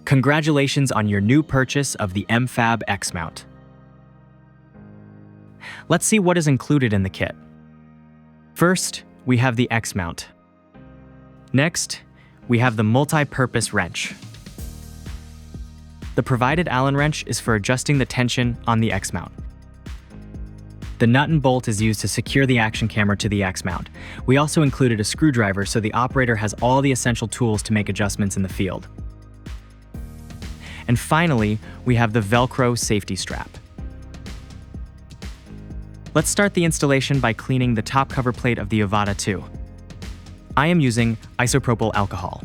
Congratulations on your new purchase of the Mfab X-Mount. Let's see what is included in the kit. First, we have the X-Mount. Next, we have the multi-purpose wrench. The provided Allen wrench is for adjusting the tension on the X-Mount. The nut and bolt is used to secure the action camera to the X-Mount. We also included a screwdriver so the operator has all the essential tools to make adjustments in the field. And finally, we have the Velcro safety strap. Let's start the installation by cleaning the top cover plate of the Avata 2. I am using isopropyl alcohol,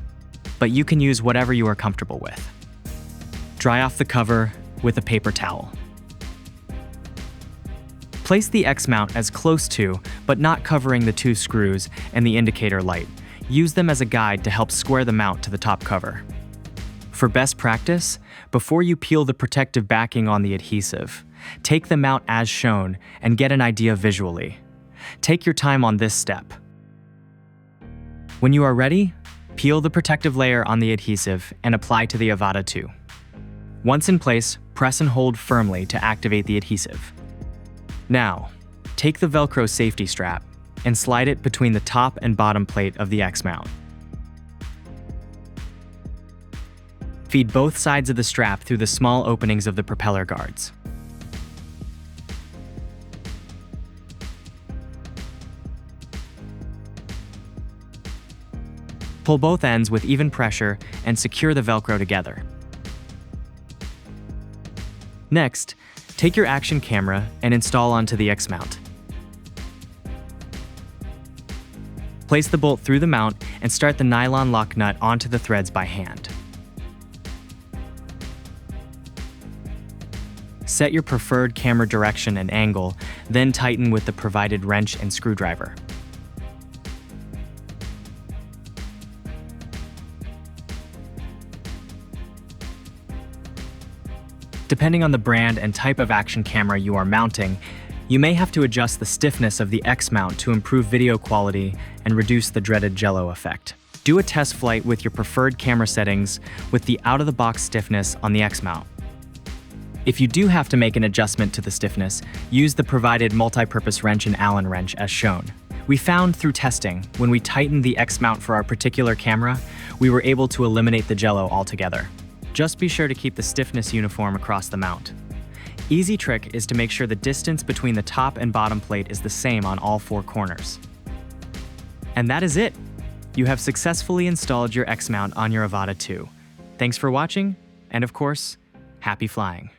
but you can use whatever you are comfortable with. Dry off the cover with a paper towel. Place the X-Mount as close to, but not covering the two screws and the indicator light. Use them as a guide to help square the mount to the top cover. For best practice, before you peel the protective backing on the adhesive, take the mount as shown and get an idea visually. Take your time on this step. When you are ready, peel the protective layer on the adhesive and apply to the Avata 2. Once in place, press and hold firmly to activate the adhesive. Now, take the Velcro safety strap and slide it between the top and bottom plate of the X-Mount. Feed both sides of the strap through the small openings of the propeller guards. Pull both ends with even pressure and secure the Velcro together. Next, take your action camera and install onto the X-Mount. Place the bolt through the mount and start the nylon lock nut onto the threads by hand. Set your preferred camera direction and angle, then tighten with the provided wrench and screwdriver. Depending on the brand and type of action camera you are mounting, you may have to adjust the stiffness of the X-Mount to improve video quality and reduce the dreaded jello effect. Do a test flight with your preferred camera settings with the out-of-the-box stiffness on the X-Mount. If you do have to make an adjustment to the stiffness, use the provided multi-purpose wrench and Allen wrench as shown. We found through testing, when we tightened the X-Mount for our particular camera, we were able to eliminate the jello altogether. Just be sure to keep the stiffness uniform across the mount. Easy trick is to make sure the distance between the top and bottom plate is the same on all four corners. And that is it! You have successfully installed your X-Mount on your Avata 2. Thanks for watching, and of course, happy flying!